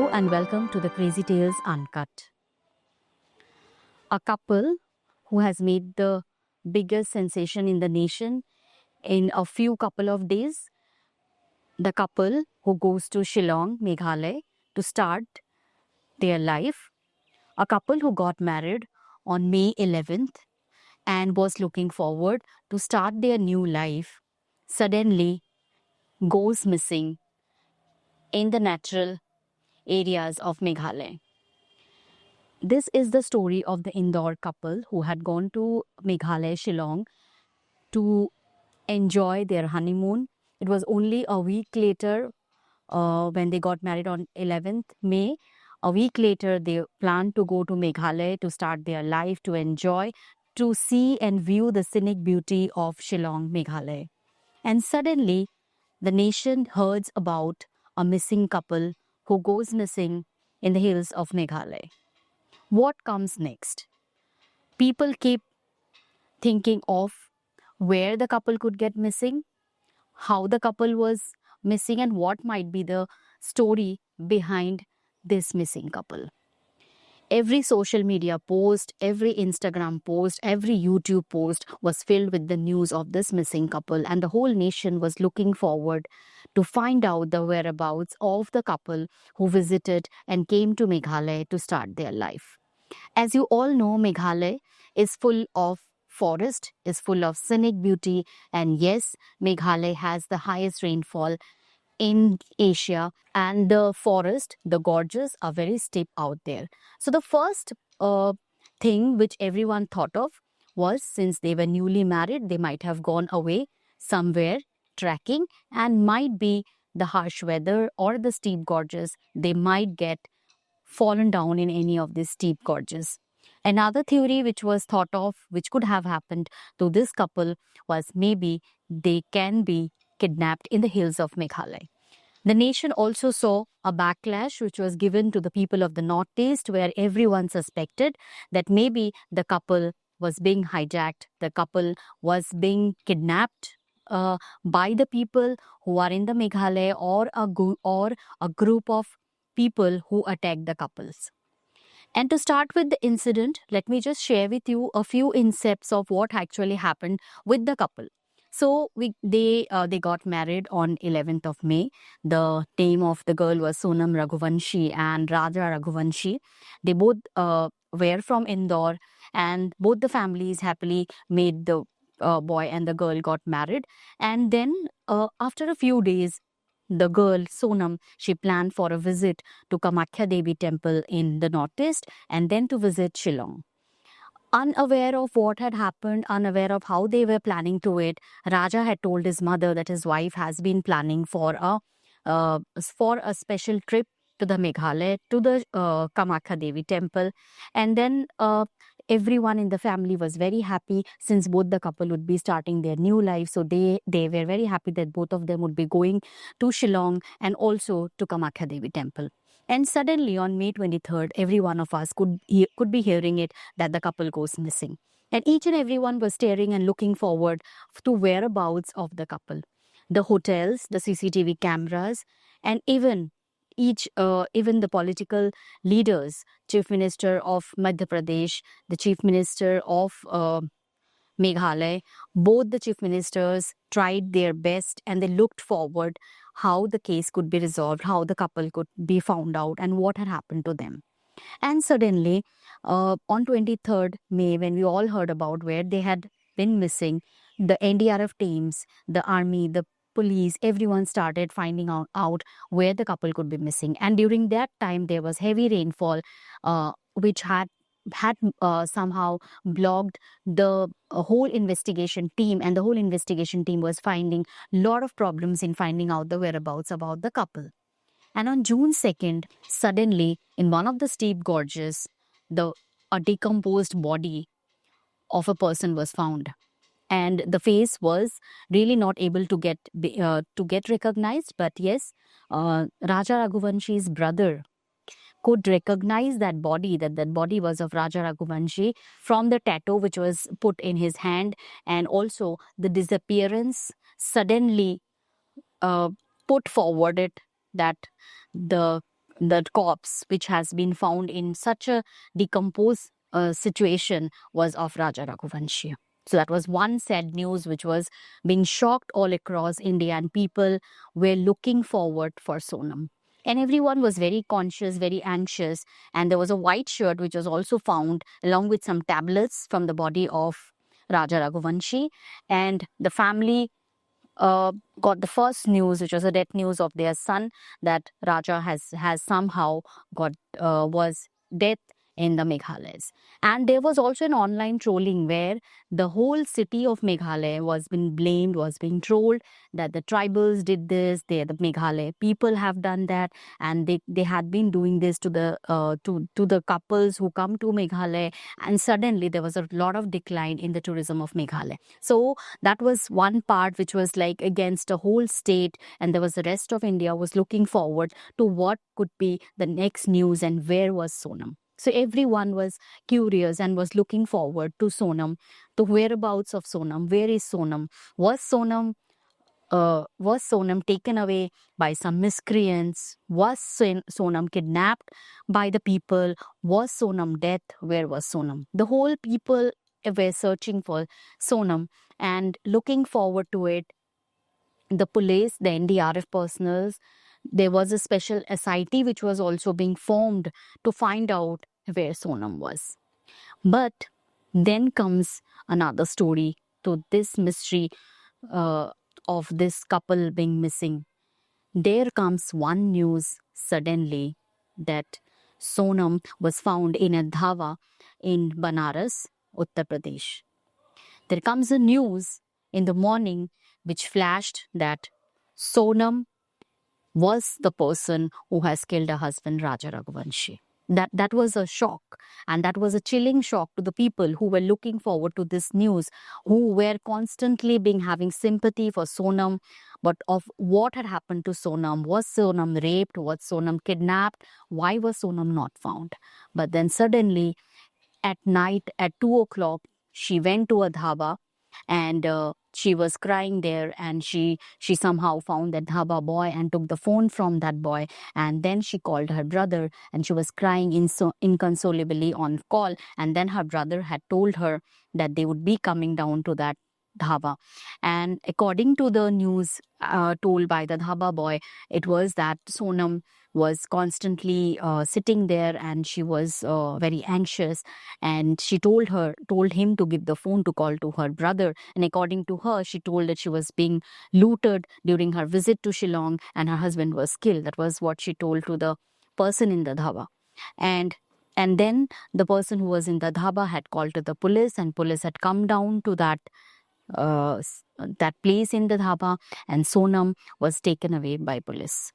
Hello and welcome to the Crazy Tales Uncut. A couple who has made the biggest sensation in the nation in a few couple of days. The couple who goes to Shillong, Meghalaya to start their life. A couple who got married on May 11th and was looking forward to start their new life suddenly goes missing in the natural areas of Meghalaya. This is the story of the Indore couple who had gone to Meghalaya, Shillong to enjoy their honeymoon. It was only a week later when they got married on 11th May. A week later, they planned to go to Meghalaya to start their life, to enjoy, to see and view the scenic beauty of Shillong, Meghalaya. And suddenly, the nation hears about a missing couple who goes missing in the hills of Meghalaya. What comes next? People keep thinking of where the couple could get missing, how the couple was missing, and what might be the story behind this missing couple. Every social media post, every Instagram post, every YouTube post was filled with the news of this missing couple, and the whole nation was looking forward to find out the whereabouts of the couple who visited and came to Meghalaya to start their life. As you all know, Meghalaya is full of forest, is full of scenic beauty, and yes, Meghalaya has the highest rainfall in Asia, and the forest, the gorges are very steep out there. So the first thing which everyone thought of was, since they were newly married, they might have gone away somewhere trekking, and might be the harsh weather or the steep gorges, they might get fallen down in any of these steep gorges. Another theory which was thought of, which could have happened to this couple, was maybe they can be kidnapped in the hills of Meghalaya. The nation also saw a backlash which was given to the people of the Northeast, where everyone suspected that maybe the couple was being hijacked, the couple was being kidnapped by the people who are in the Meghalaya, or a group of people who attacked the couples. And to start with the incident, let me just share with you a few incepts of what actually happened with the couple. So they got married on 11th of May. The name of the girl was Sonam Raghuvanshi and Raja Raghuvanshi. They both were from Indore, and both the families happily made the boy and the girl got married. And then after a few days, the girl Sonam, she planned for a visit to Kamakhya Devi temple in the northeast, and then to visit Shillong. Unaware of what had happened, unaware of how they were planning to it, Raja had told his mother that his wife has been planning for a special trip to the Meghalaya, to the Kamakhya Devi temple. And then everyone in the family was very happy, since both the couple would be starting their new life. So they were very happy that both of them would be going to Shillong and also to Kamakhya Devi temple. And suddenly on May 23rd, every one of us could be hearing it that the couple goes missing. And each and everyone was staring and looking forward to whereabouts of the couple. The hotels, the CCTV cameras, and even the political leaders, Chief Minister of Madhya Pradesh, the Chief Minister of Meghalaya, both the chief ministers tried their best, and they looked forward how the case could be resolved, how the couple could be found out, and what had happened to them. And suddenly, on 23rd May, when we all heard about where they had been missing, the NDRF teams, the army, the police, everyone started finding out where the couple could be missing. And during that time, there was heavy rainfall, which had somehow blocked the whole investigation team, and the whole investigation team was finding a lot of problems in finding out the whereabouts about the couple. And on June 2nd, suddenly, in one of the steep gorges, a decomposed body of a person was found. And the face was really not able to get recognized. But yes, Raja Raghuvanshi's brother could recognize that that body was of Raja Raghuvanshi from the tattoo which was put in his hand, and also the disappearance suddenly put forward it that the the corpse which has been found in such a decomposed situation was of Raja Raghuvanshi. So that was one sad news which was being shocked all across India, and people were looking forward for Sonam. And everyone was very conscious, very anxious. And there was a white shirt which was also found along with some tablets from the body of Raja Raghuvanshi. And the family got the first news, which was a death news of their son, that Raja has somehow got was dead in the Meghalayas. And there was also an online trolling where the whole city of Meghalaya was being blamed, was being trolled that the tribals did this, the Meghalaya people have done that, and they had been doing this to the couples who come to Meghalaya, and suddenly there was a lot of decline in the tourism of Meghalaya. So that was one part which was like against a whole state, and there was the rest of India was looking forward to what could be the next news and where was Sonam. So everyone was curious and was looking forward to Sonam, the whereabouts of Sonam. Where is Sonam? Was Sonam taken away by some miscreants? Was Sonam kidnapped by the people? Was Sonam dead? Where was Sonam? The whole people were searching for Sonam and looking forward to it. The police, the NDRF personals, there was a special SIT which was also being formed to find out where Sonam was. But then comes another story to this mystery of this couple being missing. There comes one news suddenly that Sonam was found in a dhaba in Banaras, Uttar Pradesh. There comes a news in the morning which flashed that Sonam was the person who has killed her husband, Raja Raghuvanshi. That was a shock, and that was a chilling shock to the people who were looking forward to this news, who were constantly having sympathy for Sonam, but of what had happened to Sonam. Was Sonam raped? Was Sonam kidnapped? Why was Sonam not found? But then suddenly, at night at 2 o'clock, she went to a dhaba, and she was crying there, and she somehow found that dhaba boy and took the phone from that boy, and then she called her brother, and she was crying inconsolably on call, and then her brother had told her that they would be coming down to that dhaba. And according to the news told by the dhaba boy, it was that Sonam was constantly sitting there, and she was very anxious, and she told him to give the phone to call to her brother. And according to her, she told that she was being looted during her visit to Shillong and her husband was killed. That was what she told to the person in the dhaba. And then the person who was in the dhaba had called to the police, and police had come down to that place in the dhaba, and Sonam was taken away by police.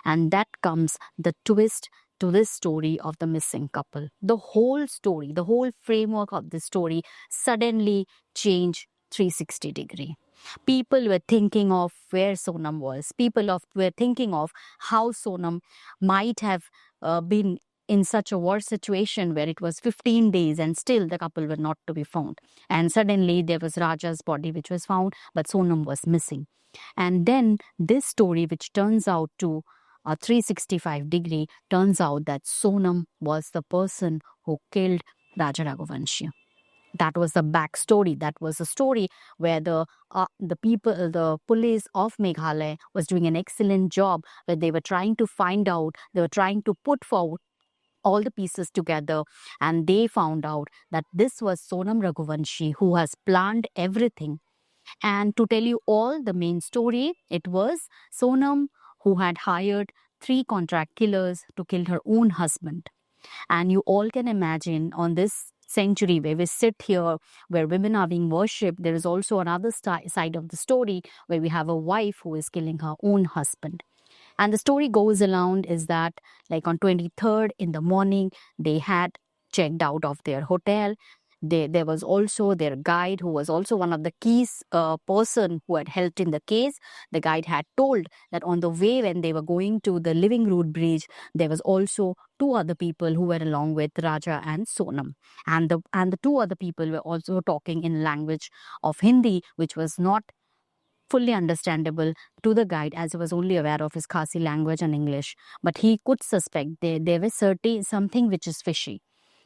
And that comes the twist to this story of the missing couple. The whole story, the whole framework of the story suddenly changed 360 degree. People were thinking of where Sonam was. People were thinking of how Sonam might have been in such a worse situation where it was 15 days and still the couple were not to be found. And suddenly there was Raja's body which was found, but Sonam was missing. And then this story, which turns out to a 365 degree, turns out that Sonam was the person who killed Raja Raghuvanshi. That was the backstory. That was a story where the police of Meghalaya was doing an excellent job, where they were trying to find out, they were trying to put forward all the pieces together, and they found out that this was Sonam Raghuvanshi who has planned everything. And to tell you all the main story, it was Sonam who had hired 3 contract killers to kill her own husband. And you all can imagine, on this century where we sit here, where women are being worshipped, there is also another side of the story where we have a wife who is killing her own husband. And the story goes around is that, like on 23rd in the morning, they had checked out of their hotel. There was also their guide, who was also one of the keys person who had helped in the case. The guide had told that on the way when they were going to the Living Root Bridge, there was also 2 other people who were along with Raja and Sonam. And the 2 other people were also talking in language of Hindi, which was not fully understandable to the guide, as he was only aware of his Khasi language and English. But he could suspect there was certain something which is fishy.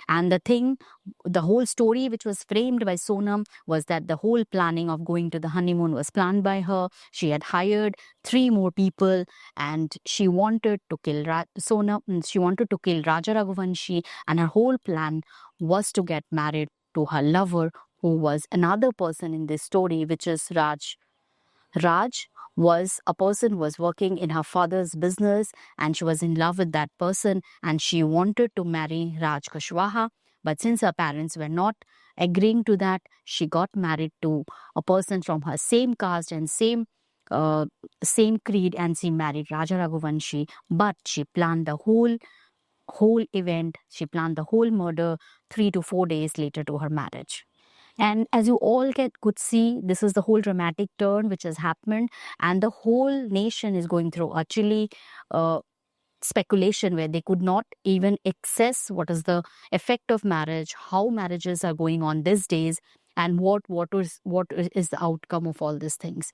And the whole story which was framed by Sonam was that the whole planning of going to the honeymoon was planned by her. She had hired 3 more people, and she wanted to kill She wanted to kill Raja Raghuvanshi, and her whole plan was to get married to her lover, who was another person in this story, which is Raj. Raj was a person who was working in her father's business, and she was in love with that person, and she wanted to marry Raj Kushwaha. But since her parents were not agreeing to that, she got married to a person from her same caste and same creed, and she married Raja Raghuvanshi. But she planned the whole event. She planned the whole murder 3 to 4 days later to her marriage. And as you all could see, this is the whole dramatic turn which has happened, and the whole nation is going through a chilly speculation where they could not even access what is the effect of marriage, how marriages are going on these days, and what is the outcome of all these things.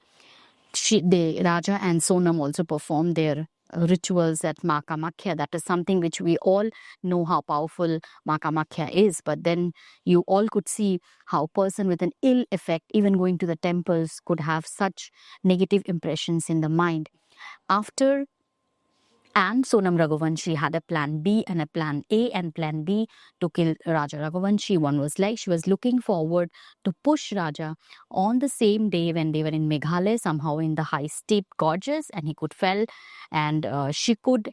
Raja and Sonam also performed their rituals at Ma Kamakhya. That is something which we all know how powerful Ma Kamakhya is. But then you all could see how a person with an ill effect, even going to the temples, could have such negative impressions in the mind. And Sonam Raghuvanshi had a plan B and a plan A and plan B to kill Raja Raghuvanshi. One was like she was looking forward to push Raja on the same day when they were in Meghalaya, somehow in the high steep gorges, and he could fell, and she could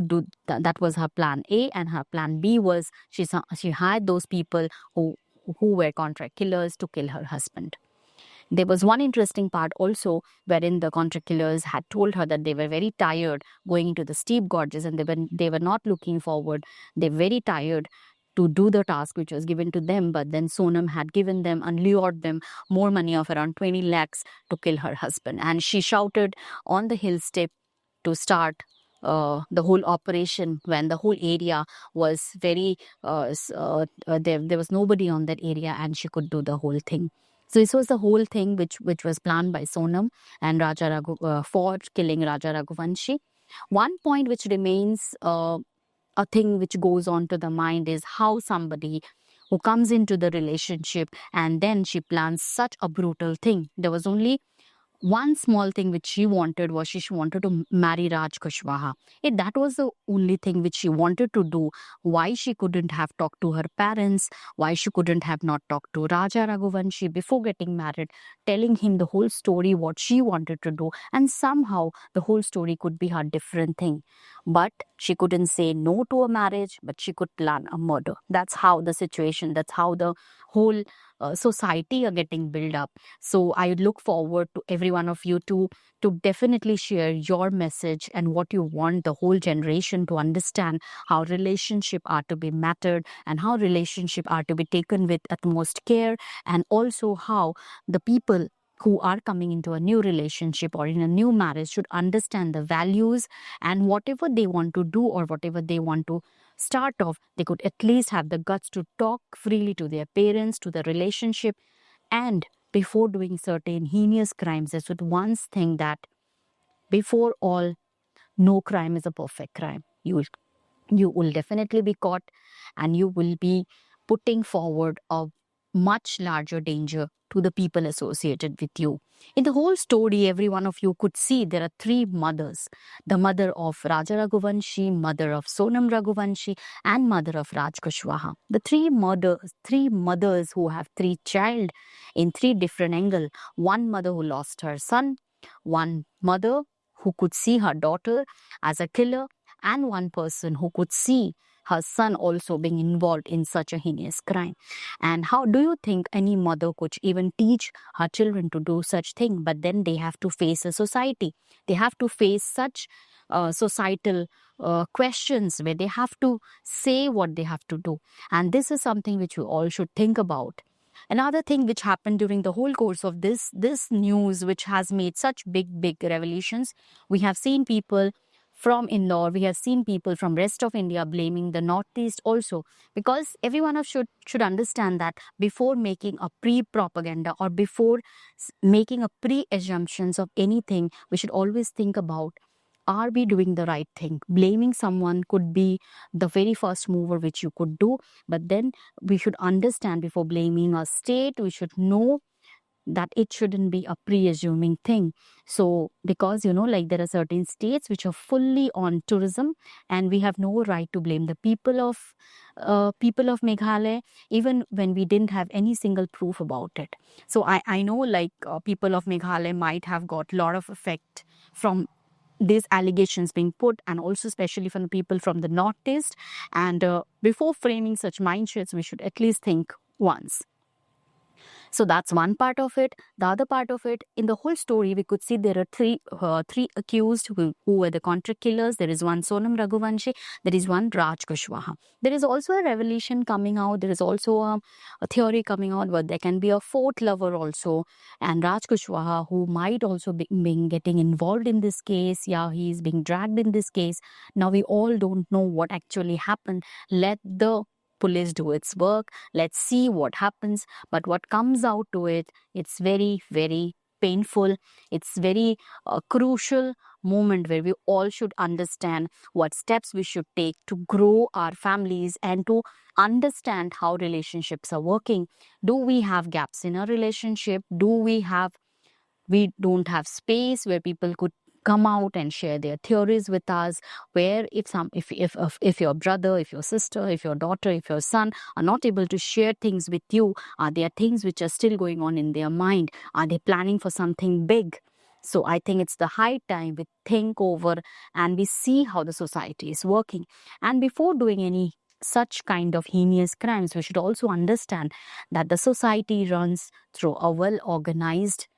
do that. Was her plan A, and her plan B was she hired those people who were contract killers to kill her husband. There was one interesting part also wherein the contract killers had told her that they were very tired going into the steep gorges, and they were not looking forward. They were very tired to do the task which was given to them, but then Sonam had given them and lured them more money of around 20 lakhs to kill her husband. And she shouted on the hill step to start the whole operation when the whole area was very there was nobody on that area, and she could do the whole thing. So this was the whole thing which was planned by Sonam and for killing Raja Raghuvanshi. One point which remains a thing which goes on to the mind is how somebody who comes into the relationship and then she plans such a brutal thing. There was only one small thing which she wanted was she wanted to marry Raj Kushwaha. That was the only thing which she wanted to do. Why she couldn't have talked to her parents, why she couldn't have not talked to Raja Raghuvanshi before getting married, telling him the whole story, what she wanted to do, and somehow the whole story could be her different thing. But she couldn't say no to a marriage, but she could plan a murder. That's how the whole society are getting built up. So I look forward to every one of you to definitely share your message and what you want the whole generation to understand, how relationship are to be mattered and how relationship are to be taken with utmost care, and also how the people who are coming into a new relationship or in a new marriage should understand the values, and whatever they want to do or whatever they want to start off, they could at least have the guts to talk freely to their parents, to the relationship. And before doing certain heinous crimes, they should once think that before all, no crime is a perfect crime. You will definitely be caught, and you will be putting forward a much larger danger to the people associated with you. In the whole story, every one of you could see there are 3 mothers. The mother of Raja Raghuvanshi, mother of Sonam Raghuvanshi, and mother of Raj Kushwaha. The 3 mothers who have 3 child in 3 different angles. One mother who lost her son, one mother who could see her daughter as a killer, and one person who could see her son also being involved in such a heinous crime. And how do you think any mother could even teach her children to do such thing? But then they have to face a society. They have to face such societal questions where they have to say what they have to do. And this is something which you all should think about. Another thing which happened during the whole course of this news, which has made such big revolutions, we have seen people from Indore. We have seen people from rest of India blaming the Northeast also, because everyone should understand that before making a pre-propaganda or before making a pre-assumptions of anything, we should always think about, are we doing the right thing? Blaming someone could be the very first mover which you could do, but then we should understand, before blaming a state, we should know that it shouldn't be a pre-assuming thing. So because like there are certain states which are fully on tourism, and we have no right to blame the people of Meghalaya, even when we didn't have any single proof about it. So I know people of Meghalaya might have got a lot of effect from these allegations being put, and also especially from the people from the Northeast. And before framing such mindsets, we should at least think once. So that's one part of it. The other part of it, in the whole story, we could see there are three accused who were the contract killers. There is one Sonam Raghuvanshi. There is one Raj Kushwaha. There is also a revelation coming out. There is also a theory coming out where there can be a fourth lover also. And Raj Kushwaha, who might also be getting involved in this case. Yeah, he is being dragged in this case. Now we all don't know what actually happened. Let the police do its work. Let's see what happens. But what comes out to it, it's very, very painful. It's very crucial moment where we all should understand what steps we should take to grow our families and to understand how relationships are working. Do we have gaps in our relationship? We don't have space where people could come out and share their theories with us, where if your brother, if your sister, if your daughter, if your son are not able to share things with you, are there things which are still going on in their mind? Are they planning for something big? So I think it's the high time we think over and we see how the society is working. And before doing any such kind of heinous crimes, we should also understand that the society runs through a well-organized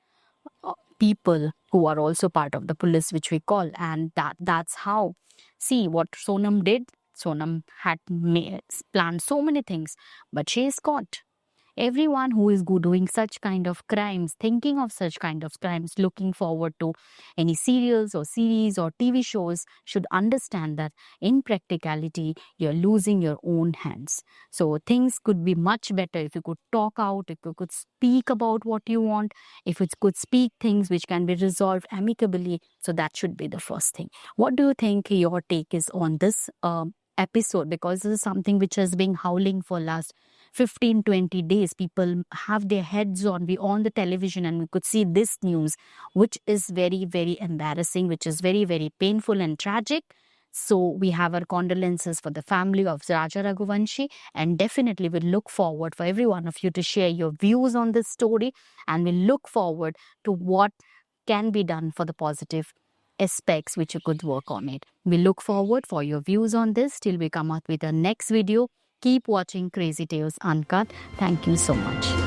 people who are also part of the police, which we call, and that's how. See what Sonam did. Sonam had planned so many things, but she is caught. Everyone who is doing such kind of crimes, thinking of such kind of crimes, looking forward to any serials or series or TV shows, should understand that in practicality, you're losing your own hands. So things could be much better if you could talk out, if you could speak about what you want, if it could speak things which can be resolved amicably. So that should be the first thing. What do you think your take is on this episode? Because this is something which has been howling for last 15-20 days. People have their heads on the television, and we could see this news, which is very, very embarrassing, which is very, very painful and tragic. So we have our condolences for the family of Raja Raghuvanshi, and definitely we look forward for every one of you to share your views on this story, and we look forward to what can be done for the positive aspects which you could work on it. We look forward for your views on this till we come out with the next video. Keep watching Crazy Tales Uncut. Thank you so much.